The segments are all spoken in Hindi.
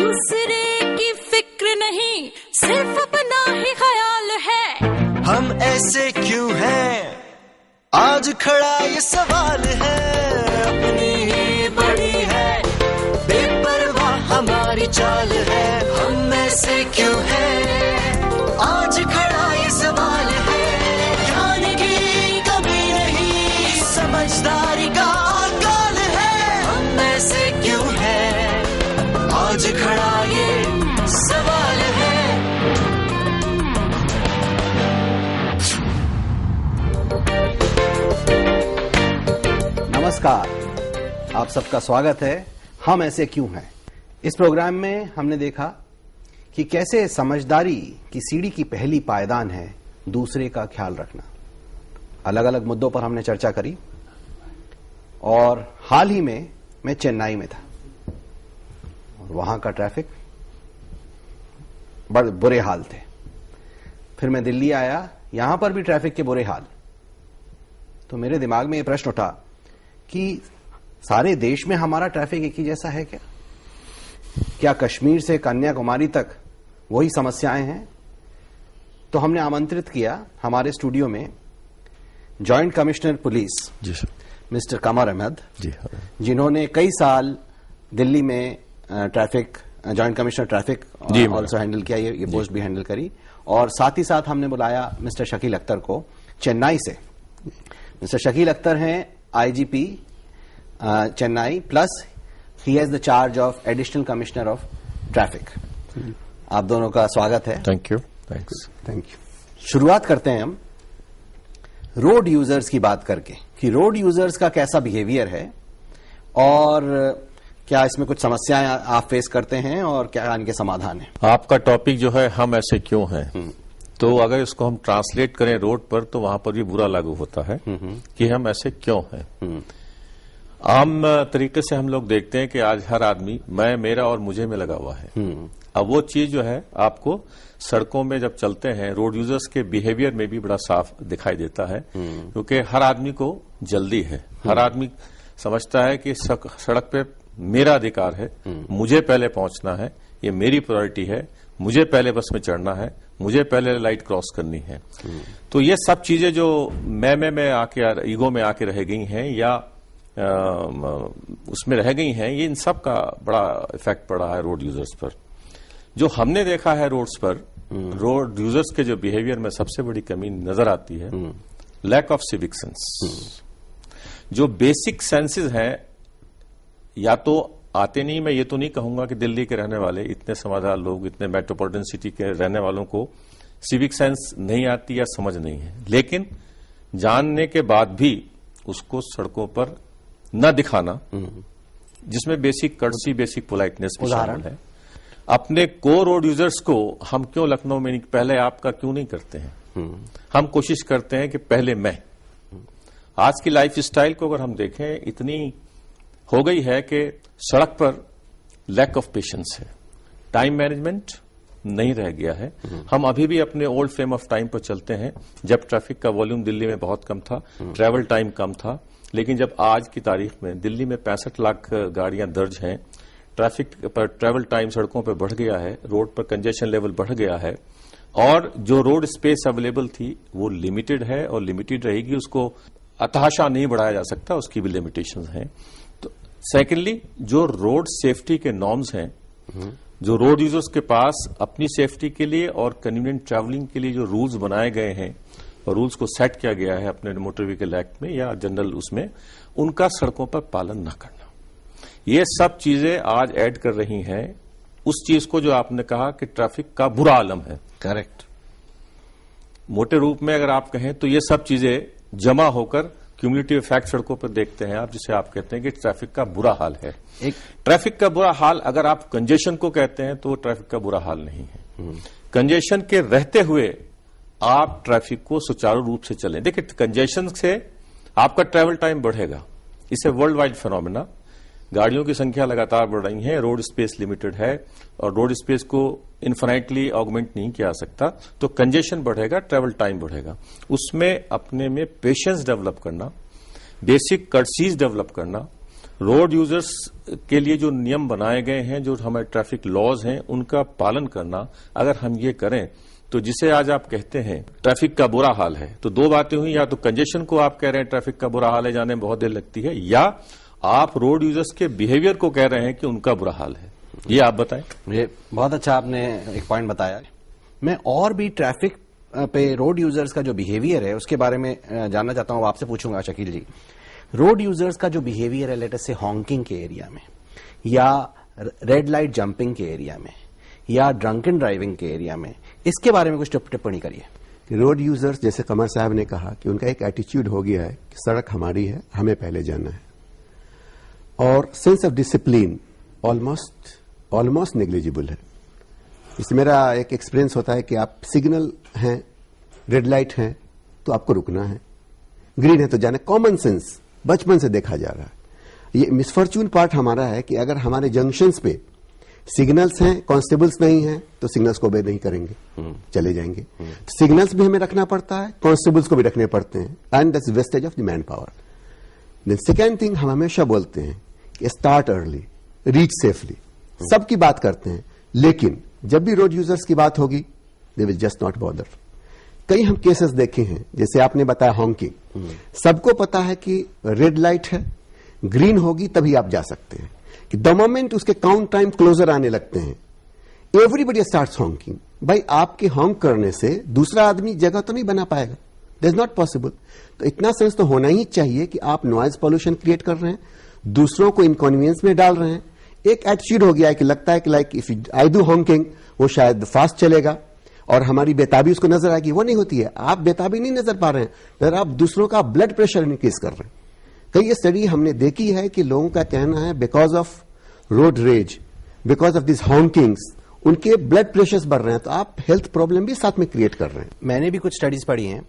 दूसरे की फिक्र नहीं, सिर्फ अपना ही ख्याल है। हम ऐसे क्यों हैं, आज खड़ा ये सवाल है। अपनी ही बड़ी है, बेपरवाह हमारी चाल है। हम ऐसे क्यों हैं, आज खड़ा ये सवाल है। ज्ञान की कमी नहीं, समझदारी का काल है। हम ऐसे क्यों हैं, आज खड़ा ये सवाल है। नमस्कार, आप सबका स्वागत है। हम ऐसे क्यों हैं। इस प्रोग्राम में हमने देखा कि कैसे समझदारी की सीढ़ी की पहली पायदान है दूसरे का ख्याल रखना। अलग अलग मुद्दों पर हमने चर्चा करी और हाल ही में मैं चेन्नई में था और वहां का ट्रैफिक बड़े बुरे हाल थे। फिर मैं दिल्ली आया, यहां पर भी ट्रैफिक के बुरे हाल। तो मेरे दिमाग में यह प्रश्न उठा कि सारे देश में हमारा ट्रैफिक एक ही जैसा है क्या? क्या कश्मीर से कन्याकुमारी तक वही समस्याएं हैं? तो हमने आमंत्रित किया हमारे स्टूडियो में जॉइंट कमिश्नर पुलिस जी सर, मिस्टर कमर अहमद जी, जिन्होंने कई साल दिल्ली में traffic joint commissioner traffic also handle किया, ये पोस्ट भी हैंडल करी। और साथ ही साथ हमने बुलाया मिस्टर शकील अख्तर को चेन्नई से। मिस्टर शकील अख्तर हैं IGP Chennai, plus he has the charge of additional commissioner of traffic. आप दोनों का स्वागत है। Thank you, thanks. Thank you. शुरुआत करते हैं हम रोड यूजर्स की बात करके कि रोड यूजर्स का कैसा बिहेवियर है और क्या इसमें कुछ समस्याएं आप फेस करते हैं और क्या इनके समाधान है। आपका टॉपिक जो है हम ऐसे क्यों हैं, तो अगर इसको हम ट्रांसलेट करें रोड पर तो वहां पर भी बुरा लागू होता है कि हम ऐसे क्यों हैं। आम तरीके से हम लोग देखते हैं कि आज हर आदमी मैं, मेरा और मुझे में लगा हुआ है। अब वो चीज जो है आपको सड़कों में जब चलते हैं रोड यूजर्स के बिहेवियर में भी बड़ा साफ दिखाई देता है, क्योंकि हर आदमी को जल्दी है। हर आदमी समझता है कि सड़क पे मेरा अधिकार है, मुझे पहले पहुंचना है, ये मेरी प्रायोरिटी है, मुझे पहले बस में चढ़ना है, मुझे पहले लाइट क्रॉस करनी है। तो ये सब चीजें जो मैं आके ईगो में आके रह गई हैं या उसमें रह गई हैं, ये इन सब का बड़ा इफेक्ट पड़ा है रोड यूजर्स पर। जो हमने देखा है रोड्स पर, रोड यूजर्स के जो बिहेवियर में सबसे बड़ी कमी नजर आती है लैक ऑफ सिविक सेंस। जो बेसिक सेंसेस हैं या तो आते नहीं। मैं ये तो नहीं कहूंगा कि दिल्ली के रहने वाले इतने समझदार लोग, इतने मेट्रोपॉलिटन सिटी के रहने वालों को सिविक सेंस नहीं आती या समझ नहीं है, लेकिन जानने के बाद भी उसको सड़कों पर न दिखाना, जिसमें बेसिक कर्टसी, बेसिक पोलाइटनेस भी शामिल है। अपने को रोड यूजर्स को हम क्यों लखनऊ में पहले आपका क्यों नहीं करते हैं। हम कोशिश करते हैं कि पहले मैं। आज की लाइफ स्टाइल को अगर हम देखें, इतनी हो गई है कि सड़क पर लैक ऑफ पेशेंस है, टाइम मैनेजमेंट नहीं रह गया है। हम अभी भी अपने ओल्ड फ्रेम ऑफ टाइम पर चलते हैं, जब ट्रैफिक का वॉल्यूम दिल्ली में बहुत कम था, ट्रैवल टाइम कम था। लेकिन जब आज की तारीख में दिल्ली में 65 लाख गाड़ियां दर्ज हैं, ट्रैफिक पर ट्रैवल टाइम सड़कों पर बढ़ गया है, रोड पर कंजेशन लेवल बढ़ गया है और जो रोड स्पेस अवेलेबल थी वो लिमिटेड है और लिमिटेड रहेगी। उसको अतहाशा नहीं बढ़ाया जा सकता, उसकी भी लिमिटेशंस हैं। तो सेकेंडली, जो रोड सेफ्टी के नॉर्म्स हैं, जो रोड यूजर्स के पास अपनी सेफ्टी के लिए और कन्वीनियंट ट्रैवलिंग के लिए जो रूल्स बनाए गए हैं और रूल्स को सेट किया गया है अपने मोटर व्हीकल एक्ट में या जनरल उसमें, उनका सड़कों पर पालन न करना, ये सब चीजें आज ऐड कर रही हैं उस चीज को जो आपने कहा कि ट्रैफिक का बुरा आलम है। करेक्ट। मोटे रूप में अगर आप कहें तो ये सब चीजें जमा होकर क्यूमुलेटिव इफेक्ट सड़कों पर देखते हैं आप, जिसे आप कहते हैं कि ट्रैफिक का बुरा हाल है। ट्रैफिक का बुरा हाल अगर आप कंजेशन को कहते हैं तो ट्रैफिक का बुरा हाल नहीं है। कंजेशन के रहते हुए आप ट्रैफिक को सुचारू रूप से चलें। देखिए, कंजेशन से आपका ट्रैवल टाइम बढ़ेगा, इसे वर्ल्ड वाइड फिनोमेना। गाड़ियों की संख्या लगातार बढ़ रही है, रोड स्पेस लिमिटेड है और रोड स्पेस को इन्फिनाइटली ऑगमेंट नहीं किया जा सकता, तो कंजेशन बढ़ेगा, ट्रैवल टाइम बढ़ेगा। उसमें अपने में पेशेंस डेवलप करना, बेसिक कर्टसीज डेवलप करना रोड यूजर्स के लिए जो नियम बनाए गए हैं, जो हमारे ट्रैफिक लॉज हैं, उनका पालन करना अगर हम ये करें तो जिसे आज आप कहते हैं ट्रैफिक का बुरा हाल है, तो दो बातें हुई। या तो कंजेशन को आप कह रहे हैं ट्रैफिक का बुरा हाल है, जाने में बहुत देर लगती है, या आप रोड यूजर्स के बिहेवियर को कह रहे हैं कि उनका बुरा हाल है। ये आप बताएं। ये बहुत अच्छा आपने एक पॉइंट बताया। मैं और भी ट्रैफिक पे रोड यूजर्स का जो बिहेवियर है उसके बारे में जानना चाहता हूं, आपसे पूछूंगा शकील जी। रोड यूजर्स का जो बिहेवियर है, लेट अस से हॉन्किंग के एरिया में, या रेड लाइट जंपिंग के एरिया में, या ड्रंकन ड्राइविंग के एरिया में, इसके बारे में कुछ टिप्पणी करिए। रोड यूजर्स, जैसे कमर साहब ने कहा कि उनका एक एटीट्यूड हो गया है कि सड़क हमारी है, हमें पहले जाना है, और sense of discipline almost negligible है। इससे मेरा एक एक्सपीरियंस होता है कि आप सिग्नल हैं, रेड लाइट है तो आपको रुकना है, ग्रीन है तो जाना, कॉमन सेंस बचपन से देखा जा रहा है। ये मिसफॉर्चून पार्ट हमारा है कि अगर हमारे जंक्शंस पे सिग्नल्स हैं, कांस्टेबल्स नहीं हैं, तो सिग्नल्स को ओबे नहीं करेंगे, चले जाएंगे। तो सिग्नल्स भी हमें रखना पड़ता है, कांस्टेबल्स को भी रखने पड़ते हैं, and that's wastage of the man power. Then second thing, हम हमेशा बोलते हैं कि स्टार्ट अर्ली, रीच सेफली, सबकी बात करते हैं, लेकिन जब भी रोड यूजर्स की बात होगी they will just not bother. कई हम केसेस देखे हैं, जैसे आपने बताया हॉन्किंग, सबको पता है कि रेड लाइट है, ग्रीन होगी तभी आप जा सकते हैं, कि द मोमेंट उसके काउंट टाइम क्लोजर आने लगते हैं, एवरीबडी स्टार्ट्स हॉन्किंग। भाई, आपके हॉन्क करने से दूसरा आदमी जगह तो नहीं बना पाएगा, दैट इज नॉट पॉसिबल। तो इतना सेंस तो होना ही चाहिए कि आप नॉइज पॉल्यूशन क्रिएट कर रहे हैं, दूसरों को इनकन्वीनियंस में डाल रहे हैं। एक एटीट्यूड हो गया है कि लगता है कि like if I do honking, वो शायद फास्ट चलेगा और हमारी बेताबी उसको नजर आएगी। वो नहीं होती है, आप बेताबी नहीं नजर पा रहे हैं, अगर आप दूसरों का ब्लड प्रेशर इंक्रीज कर रहे हैं। कई स्टडी हमने देखी है कि लोगों का कहना है because of road rage, because of this honkings, उनके ब्लड प्रेशर्स बढ़ रहे हैं, तो आप हेल्थ प्रॉब्लम भी साथ में क्रिएट कर रहे हैं। मैंने भी कुछ स्टडीज पढ़ी हैं,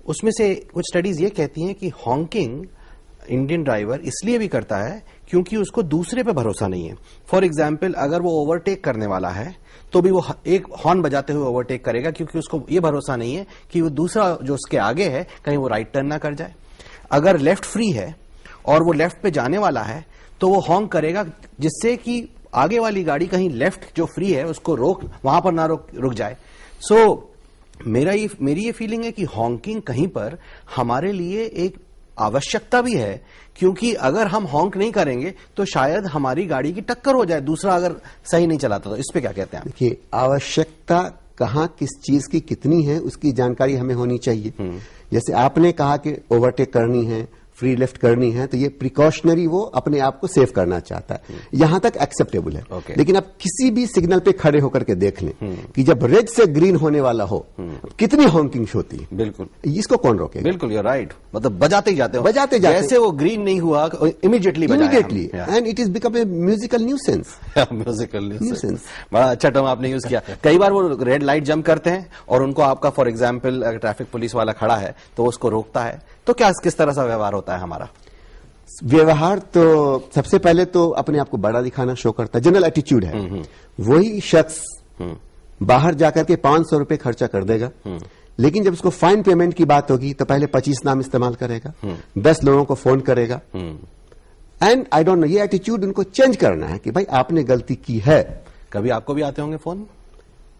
उसमें से कुछ स्टडीज ये कहती हैं कि हॉन्किंग इंडियन ड्राइवर इसलिए भी करता है क्योंकि उसको दूसरे पे भरोसा नहीं है। फॉर एग्जाम्पल, अगर वो ओवरटेक करने वाला है तो भी वो एक हॉर्न बजाते हुए ओवरटेक करेगा, क्योंकि उसको ये भरोसा नहीं है कि वो दूसरा जो उसके आगे है कहीं वो राइट टर्न ना कर जाए। अगर लेफ्ट फ्री है और वो लेफ्ट पे जाने वाला है तो वो हॉन्क करेगा, जिससे कि आगे वाली गाड़ी कहीं लेफ्ट जो फ्री है उसको वहां पर ना रुक जाए। मेरी ये फीलिंग है कि हॉन्किंग कहीं पर हमारे लिए एक आवश्यकता भी है, क्योंकि अगर हम हॉन्क नहीं करेंगे तो शायद हमारी गाड़ी की टक्कर हो जाए, दूसरा अगर सही नहीं चलाता। तो इस पे क्या कहते हैं? देखिए, आवश्यकता कहां किस चीज की कितनी है उसकी जानकारी हमें होनी चाहिए। जैसे आपने कहा कि ओवरटेक करनी है, फ्री लेफ्ट करनी है, तो ये प्रिकॉशनरी वो अपने आप को सेव करना चाहता है, यहां तक एक्सेप्टेबल है। लेकिन आप किसी भी सिग्नल पे खड़े होकर के देख लें कि जब रेड से ग्रीन होने वाला हो कितनी हॉन्किंग्स होती है। बिल्कुल, इसको कौन रोकेगा? बिल्कुल, यू राइट, मतलब बजाते ही जाते हो, बजाते जाते, जैसे वो ग्रीन नहीं हुआ immediately and it is become a musical nuisance. Musical nuisance, बड़ा अच्छा टर्म आपने यूज किया। कई बार वो रेड लाइट जंप करते हैं और उनको आपका फॉर एग्जाम्पल अगर ट्रैफिक पुलिस वाला खड़ा है तो उसको रोकता है, तो क्या किस तरह से व्यवहार होता है हमारा? व्यवहार तो सबसे पहले तो अपने आप को बड़ा दिखाना शो करता है, जनरल एटीट्यूड है। वही शख्स बाहर जाकर के 500 रुपए खर्चा कर देगा, लेकिन जब उसको फाइन पेमेंट की बात होगी तो पहले 25 नाम इस्तेमाल करेगा, 10 लोगों को फोन करेगा। एंड आई डोंट नो, ये एटीट्यूड उनको चेंज करना है कि भाई आपने गलती की है। कभी आपको भी आते होंगे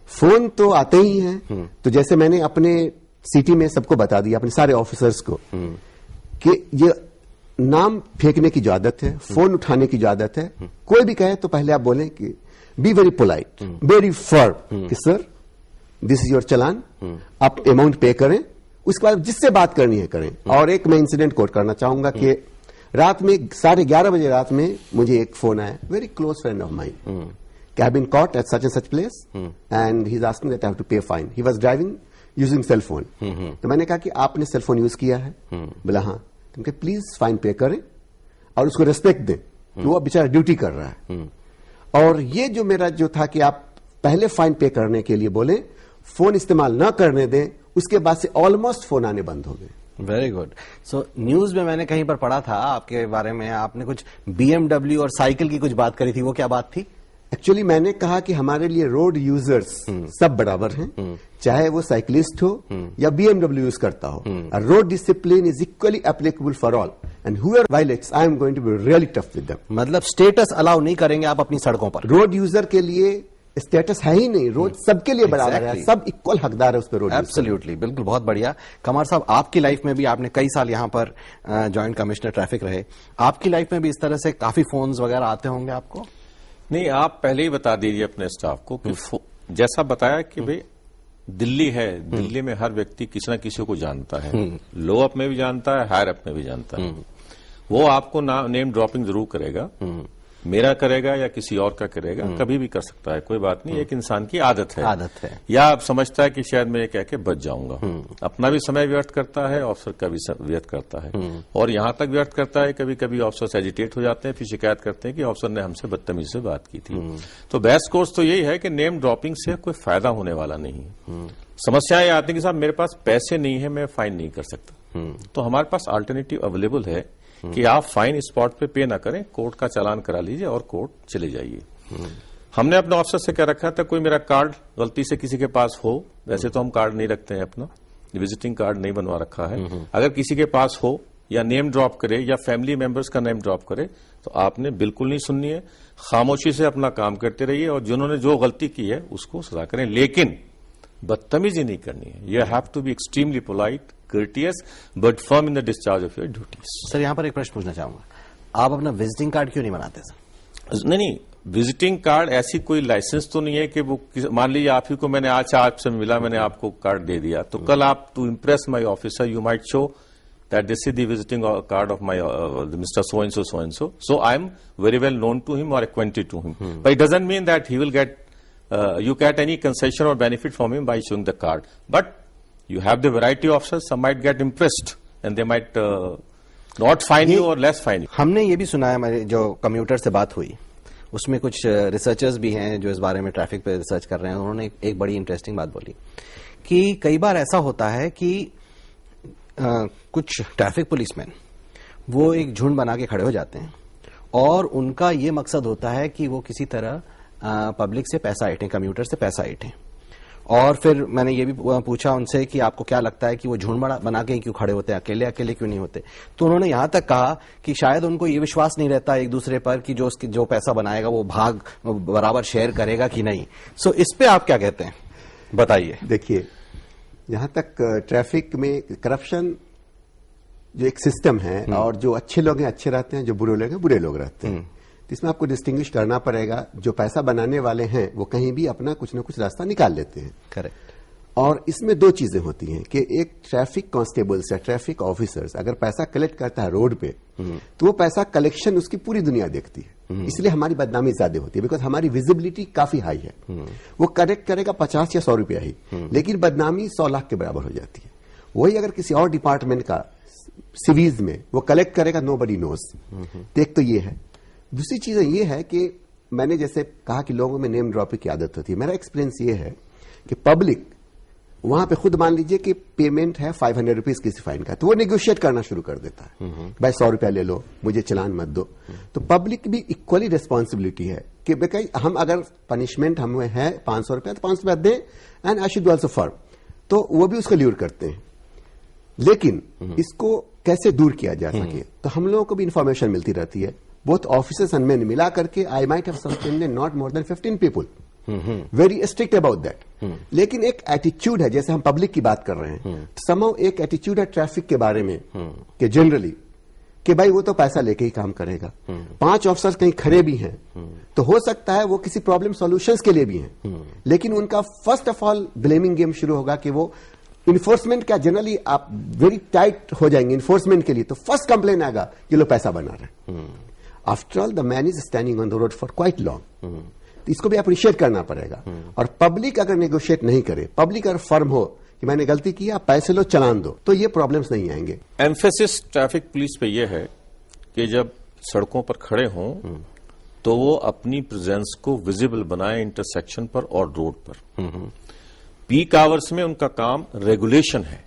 फोन तो आते ही हैं। तो जैसे मैंने अपने सिटी में सबको बता दिया, अपने सारे ऑफिसर्स को, कि ये नाम फेंकने की जो आदत है, फोन उठाने की जो आदत है, कोई भी कहे तो पहले आप बोलें कि be very polite, very firm, कि सर दिस इज योर चलान, आप अमाउंट पे करें, उसके बाद जिससे बात करनी है करें। और एक मैं इंसिडेंट कोट करना चाहूंगा कि रात में 11:30 बजे रात में मुझे एक फोन आया, very close friend of mine, कि I have been caught at such and such place and he is asking that I have to pay fine. He was driving using cell phone. तो मैंने कहा कि आपने सेल फोन यूज किया है? बोला हाँ। तो प्लीज फाइन पे करें और उसको रेस्पेक्ट दें, तो वो बेचारा ड्यूटी कर रहा है। और ये जो मेरा जो था कि आप पहले फाइन पे करने के लिए बोले, फोन इस्तेमाल न करने दें, उसके बाद से ऑलमोस्ट फोन आने बंद हो गए। Very good. सो न्यूज में मैंने कहीं पर पढ़ा था आपके बारे में, आपने कुछ BMW और साइकिल की कुछ बात करी थी, वो क्या बात थी? एक्चुअली मैंने कहा कि हमारे लिए रोड यूजर्स सब बराबर हैं, चाहे वो साइकिलिस्ट हो या BMW यूज करता हो। Road discipline is equally applicable for all. and whoever violates, I am going to be really tough with them. मतलब स्टेटस अलाउ नहीं करेंगे आप अपनी सड़कों पर? रोड यूजर के लिए स्टेटस है ही नहीं, रोड सबके लिए बराबर है, Exactly. सब इक्वल हकदार है उस पर रोड। एब्सोल्युटली, बिल्कुल, बहुत बढ़िया। कमर साहब, आपकी लाइफ में भी, आपने कई साल यहाँ पर जॉइंट कमिश्नर ट्रैफिक रहे, आपकी लाइफ में भी इस तरह से काफी फोन्स वगैरह आते होंगे आपको? नहीं, आप पहले ही बता दीजिए अपने स्टाफ को कि जैसा बताया कि भाई दिल्ली है, दिल्ली में हर व्यक्ति किसी न किसी को जानता है, लो अप में भी जानता है, हायर अप में भी जानता है। वो आपको नेम ड्रॉपिंग जरूर करेगा, मेरा करेगा या किसी और का करेगा, कभी भी कर सकता है, कोई बात नहीं, एक इंसान की आदत है। या आप समझता है कि शायद मैं ये कह के बच जाऊंगा, अपना भी समय व्यर्थ करता है, ऑफिसर का भी व्यर्थ करता है, और यहां तक व्यर्थ करता है कभी कभी ऑफिसर एजिटेट हो जाते हैं, फिर शिकायत करते हैं कि ऑफिसर ने हमसे बदतमीजी से बात की थी। तो बेस्ट कोर्स तो यही है कि नेम ड्रॉपिंग से कोई फायदा होने वाला नहीं है। समस्याएं आती है कि साहब मेरे पास पैसे नहीं है, मैं फाइन नहीं कर सकता, तो हमारे पास अल्टरनेटिव अवेलेबल है कि आप फाइन स्पॉट पे पे ना करें, कोर्ट का चालान करा लीजिए और कोर्ट चले जाइए। हमने अपने ऑफिसर से कह रखा था कोई मेरा कार्ड गलती से किसी के पास हो, वैसे तो हम कार्ड नहीं रखते हैं, अपना विजिटिंग कार्ड नहीं बनवा रखा है, अगर किसी के पास हो या नेम ड्रॉप करे या फैमिली मेंबर्स का नेम ड्रॉप करे तो आपने बिल्कुल नहीं सुननी है, खामोशी से अपना काम करते रहिए और जिन्होंने जो गलती की है उसको सजा करें, लेकिन बदतमीजी नहीं करनी है। You have to be extremely polite, courteous but firm in the discharge of your duties. Sir, यहां पर एक प्रश्न पूछना चाहूंगा, आप अपना विजिटिंग कार्ड क्यों नहीं बनाते सर? नहीं, विजिटिंग कार्ड ऐसी कोई लाइसेंस तो नहीं है कि वो मान लीजिए आप ही को मैंने आज आपसे मिला, मैंने आपको कार्ड दे दिया, तो कल आप to impress my officer you might show that this is the visiting card of my Mr. So and so, so and so. So I am very well known to him or acquainted to him. But it doesn't mean that he will get you get any concession or benefit from him by showing the card. But you have the variety of officers. Some might get impressed and they might not fine you or less fine you. हमने ये भी सुना है, हमारे जो कम्यूटर से बात हुई उसमें कुछ रिसर्चर्स भी हैं जो इस बारे में ट्रैफिक पे रिसर्च कर रहे हैं, उन्होंने एक बड़ी इंटरेस्टिंग बात बोली कि कई बार ऐसा होता है कि कुछ ट्रैफिक पुलिसमैन वो एक झुंड बना के खड़े हो जाते हैं और उनका ये मकसद होता है कि वो किसी तरह पब्लिक से पैसा ऐंठें, कम्यूटर से पैसा ऐंठें। और फिर मैंने ये भी पूछा उनसे कि आपको क्या लगता है कि वो झुंड बना के क्यों खड़े होते हैं, अकेले अकेले क्यों नहीं होते? तो उन्होंने यहां तक कहा कि शायद उनको ये विश्वास नहीं रहता एक दूसरे पर कि जो पैसा बनाएगा वो भाग बराबर शेयर करेगा कि नहीं। सो इस पे आप क्या कहते हैं, बताइए। देखिए, जहां तक ट्रैफिक में करप्शन जो एक सिस्टम है और जो अच्छे लोग हैं अच्छे रहते हैं, जो बुरे लोग हैं बुरे लोग रहते हैं, तो इसमें आपको डिस्टिंग्विश करना पड़ेगा। जो पैसा बनाने वाले हैं वो कहीं भी अपना कुछ न कुछ रास्ता निकाल लेते हैं। करेक्ट। और इसमें दो चीजें होती हैं कि एक ट्रैफिक कांस्टेबल्स या ट्रैफिक ऑफिसर्स अगर पैसा कलेक्ट करता है रोड पे, तो वो पैसा कलेक्शन उसकी पूरी दुनिया देखती है, इसलिए हमारी बदनामी ज्यादा होती है, बिकॉज हमारी विजिबिलिटी काफी हाई है। वो कलेक्ट करेगा 50 या 100 रुपया ही, लेकिन बदनामी 100 लाख के बराबर हो जाती है। वही अगर किसी और डिपार्टमेंट का सिविल्स में वो कलेक्ट करेगा, नोबडी नोज। एक तो ये है। दूसरी चीज ये है कि मैंने जैसे कहा कि लोगों में नेम ड्रॉपिंग की आदत होती है। मेरा एक्सपीरियंस ये है कि पब्लिक वहां पे खुद मान लीजिए कि पेमेंट है 500 रुपीज किसी फाइन का, तो वो नेगोशिएट करना शुरू कर देता है, भाई 100 रुपया ले लो, मुझे चलान मत दो। तो पब्लिक भी इक्वली रिस्पॉन्सिबिलिटी है कि भाई हम अगर पनिशमेंट हमें है 500 रुपया तो 500 रुपया दें, and I should also firm, तो वो भी उसको ल्यूर करते हैं। लेकिन इसको कैसे दूर किया जा सके, तो हम लोगों को भी इंफॉर्मेशन मिलती रहती है, बोथ ऑफिसर्स एंड मैन मिला करके। I might have suspended not more than 15 people, very strict about that. लेकिन एक एटीट्यूड है, जैसे हम पब्लिक की बात कर रहे हैं, समहाउ एक एटीट्यूड है ट्रैफिक के बारे में कि जनरली कि भाई वो तो पैसा लेके ही काम करेगा। 5 ऑफिसर्स कहीं खड़े भी हैं तो हो सकता है वो किसी प्रॉब्लम सॉल्यूशंस के लिए भी हैं, लेकिन उनका first of all blaming game शुरू होगा कि वो इन्फोर्समेंट का, जनरली आप वेरी टाइट हो जाएंगे इन्फोर्समेंट के लिए, तो फर्स्ट कंप्लेन आएगा ये लोग पैसा बना रहे हैं। After all the man is standing on the road for quite long, तो इसको भी अप्रिशिएट करना पड़ेगा। और पब्लिक अगर नेगोशिएट नहीं करे, पब्लिक अगर फर्म हो कि मैंने गलती की, आप पैसे लो चलान दो, तो ये प्रॉब्लम्स नहीं आएंगे। एम्फेसिस ट्रैफिक पुलिस पे यह है कि जब सड़कों पर खड़े हों तो वो अपनी प्रेजेंस को विजिबल बनाए इंटरसेक्शन पर और रोड पर। पीक आवर्स में उनका काम रेगुलेशन है,